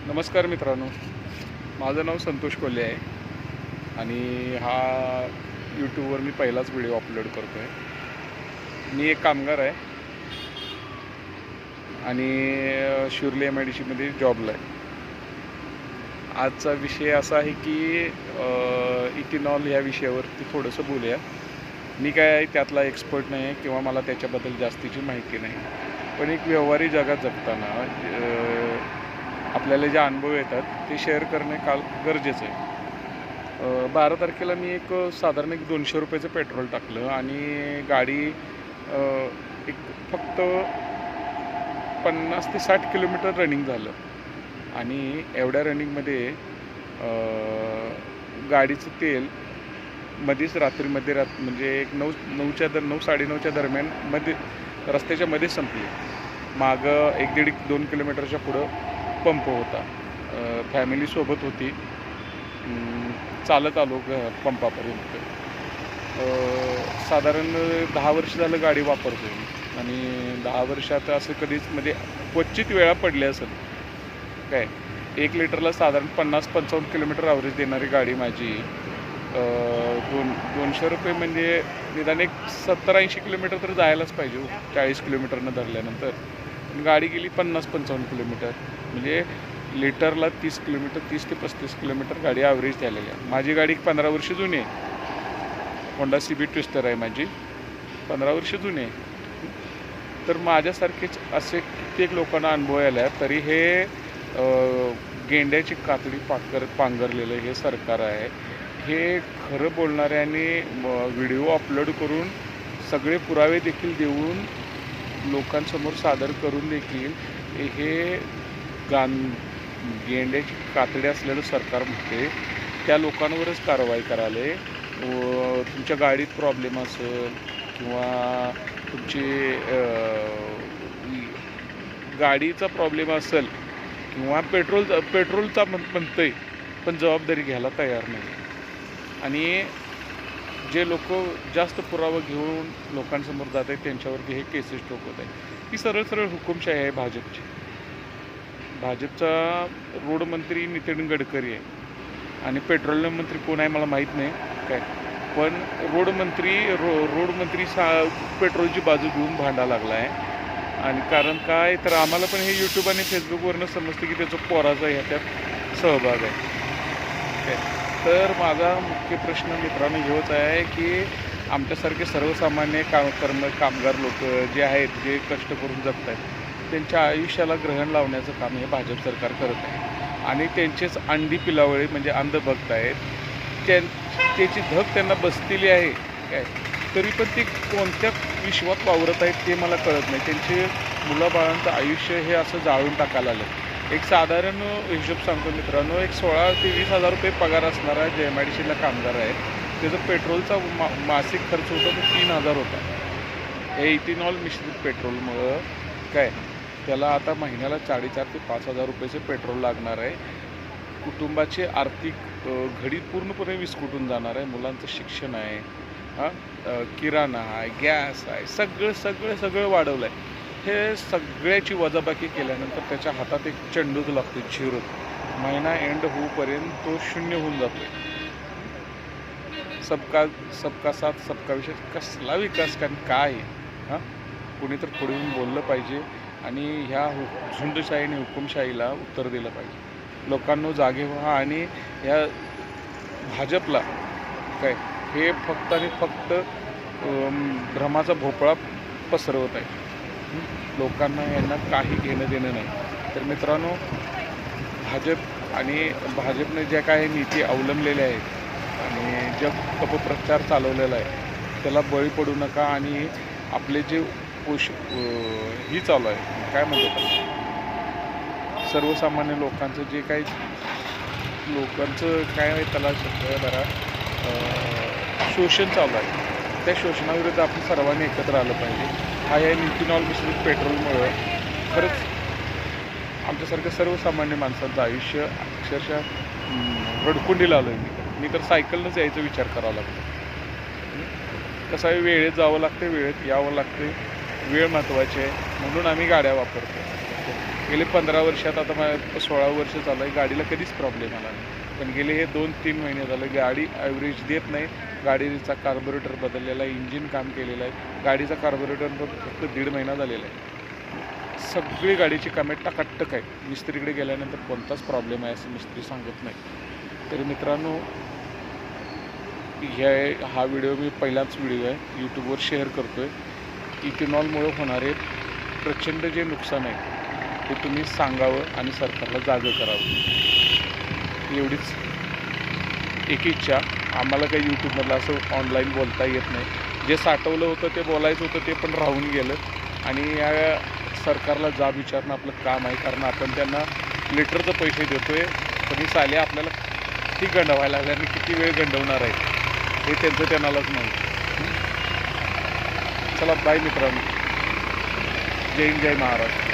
नमस्कार मित्रांनो, माझं नाव संतोष कोल्हे आहे आणि हा यूट्यूबवर मी पहिलाच व्हिडिओ अपलोड करतो आहे. मी एक कामगार आहे आणि शिर्ली MIDCमध्ये जॉबला आहे. आजचा विषय असा आहे की इथेनॉल ह्या विषयावरती थोडंसं बोलूया. मी काय त्यातला एक्सपर्ट नाही आहे किंवा मला त्याच्याबद्दल जास्तीची माहिती नाही, पण एक व्यवहारी जगात जगताना आपल्याला जे अनुभव येतात ते शेअर करणे काल गरजेचं आहे. 12 तारखेला मी साधारण 200 रुपयाचं पेट्रोल टाकलं आणि गाडी एक फक्त 50 ते 60 किलोमीटर रनिंग झालं आणि एवढ्या रनिंगमध्ये गाडीचं तेल मध्येच रात्रीमध्ये म्हणजे एक 9 साडेनऊच्या दरम्यान रस्त्याच्या मध्ये संपली. मागं 1-1.5-2 किलोमीटरच्या पुढं पंप होता. फॅमिलीसोबत होती. चालत आलो पंपापर्यंत. साधारण 10 वर्ष झालं गाडी वापरतो मी आणि 10 वर्षात असं कधीच म्हणजे क्वचित वेळा पडले असेल काय. 1 लिटरला साधारण 50-55 किलोमीटर ॲव्हरेज देणारी गाडी माझी 200 रुपये म्हणजे निदान 70-80 किलोमीटर तर जायलाच पाहिजे. 40 किलोमीटरनं धरल्यानंतर गाडी गेली 50-55 किलोमीटर, म्हणजे लिटरला 30 ते 35 किलोमीटर गाडी ॲव्हरेज झालेली आहे. माझी गाडी 15 वर्ष जुनी आहे. होंडा CB ट्विस्टर आहे माझी, 15 वर्ष जुनी आहे. तर माझ्यासारखेच असे कित्येक लोकांना अनुभव आला आहे. तरी हे गेंड्याची कातडी पांघरलेलं हे सरकार आहे. हे खरं बोलणाऱ्यांनी व्हिडिओ अपलोड करून सगळे पुरावे देखील देऊन लोकांसमोर सादर करून देखील हे गेंड्याची कातडी असलेलं सरकार म्हणते त्या लोकांवरच कारवाई करायला. तुमच्या गाडीत प्रॉब्लेम असेल किंवा तुमची गाडीचा प्रॉब्लेम असेल किंवा पेट्रोलचा म्हणतंय पण जबाबदारी घ्यायला तयार नाही. आणि जे लोक जास्त पुरावा घेऊन लोकांसमोर जात आहेत त्यांच्यावरती हे केसेस ठोकवत आहे. ही सरळ हुकुमशाही आहे भाजपची. भाजपचा रोड मंत्री नितीन गडकरी आहे आणि पेट्रोल मंत्री कोण आहे मला माहीत नाही काय, पण रोड मंत्री पेट्रोलची बाजू घेऊन भांडा लागला आहे. आणि कारण काय तर आम्हाला पण हे यूट्यूब आणि फेसबुकवरनं समजतं की त्याचा पोराचा ह्याच्यात सहभाग आहे काय. तर माझा मुख्य प्रश्न मित्रांनो हेच आहे की आमच्यासारखे सर्वसामान्य कामगार लोक जे आहेत, जे कष्ट करून जगत आहेत, त्यांच्या आयुष्याला ग्रहण लावण्याचं काम हे भाजप सरकार करत आहे आणि त्यांचेच अंडी पिलावळे म्हणजे अंधभक्त आहेत. त्याची धग त्यांना बसलेली आहे काय, तरी पण ते कोणत्या विश्वात वावरत आहेत ते मला कळत नाही. त्यांचे मुलाबाळांचं आयुष्य हे असं जाळून टाकायला आलं. एक साधारण हिशोब सांगतो मित्रांनो, 16,000 ते 20,000 रुपये पगार असणारा जे MIDCला कामगार आहे, त्याचं पेट्रोलचा मासिक खर्च होता तो 3,000 होता. हे इथेनॉल मिश्रित पेट्रोलमुळं काय त्याला आता महिन्याला 4,500 ते 5,000 रुपयाचं पेट्रोल लागणार आहे. कुटुंबाचे आर्थिक घडी पूर्णपणे विस्कटून जाणार आहे. मुलांचं शिक्षण आहे, किराणा आहे, गॅस आहे, सगळं वाढवलं आहे. हे सगळ्याची वजाबाकी केल्यानंतर त्याच्या हातात एक चेंडूच लागतो, झिरो. महिना एंड होऊपर्यंत तो 0 होऊन जातो. सबका साथ सबका विषय कसला विकास काय कोणी तर पुढे येऊन बोललं पाहिजे आणि ह्या झुंडशाही आणि हुकुमशाहीला उत्तर दिलं पाहिजे. लोकांना जागे व्हा आणि या भाजपला काय हे फक्त आणि फक्त भ्रमाचा भोपळा पसरवत आहे. लोकांना यांना काही घेणं देणं नाही. तर मित्रांनो, भाजपने ज्या काही नीती अवलंबलेल्या आहेत आणि ज्या अपप्रचार चालवलेला आहे त्याला बळी पडू नका. आणि आपले जे ही चालू आहे काय म्हणतात, सर्वसामान्य लोकांचं जे काही काय आहे त्याला जरा शोषण चालू आहे, त्या शोषणाविरुद्ध आपण सर्वांनी एकत्र आलं पाहिजे. या इथेनॉल मिश्रित पेट्रोलमुळं खरंच आमच्यासारख्या सर्वसामान्य माणसांचं आयुष्य अक्षरशः रडकुंडीला आलं आहे. मी तर सायकलनंच यायचा विचार करावा लागतो. कसं आहे, वेळेत जावं लागते, वेळेत यावं लागते. वेळ महत्त्वाची आहे म्हणून आम्ही गाड्या वापरतो. गेले 15 वर्षात आता माझ्या 16 वर्ष चालू आहे, गाडीला कधीच प्रॉब्लेम आला नाही. पण गेले हे 2-3 महिने झालं गाडी ॲव्हरेज देत नाही. गाडीचा कार्बोरेटर बदललेला आहे, इंजिन काम केलेलं आहे. गाडीचा कार्बोरेटर फक्त 1.5 महिना झालेला आहे. सगळी गाडीची कामे टकाटक आहे. मिस्त्रीकडे गेल्यानंतर कोणताच प्रॉब्लेम आहे असं मिस्त्री सांगत नाही. तरी मित्रांनो, हा व्हिडिओ मी पहिलाच व्हिडिओ आहे, यूट्यूबवर शेअर करतो आहे. इथेनॉलमुळे होणारे प्रचंड जे नुकसान आहे ते तुम्ही सांगावं आणि सरकारला जागं करावं, एवढीच एक इच्छा. आम्हाला काही यूट्यूबमधलं असं ऑनलाईन बोलता येत नाही. जे साठवलं होतं ते बोलायचं होतं ते पण राहून गेलं. आणि या सरकारला जाब विचारणं आपलं काम आहे, कारण आपण त्यांना लिटरचं पैसे देतो आहे. पण ही साले आपल्याला किती गंडवायला लागले आणि किती वेळ गंडवणार आहेत हे त्यांनालाच माहिती. चला बाय मित्रांनो, जय हिंद, जय महाराष्ट्र.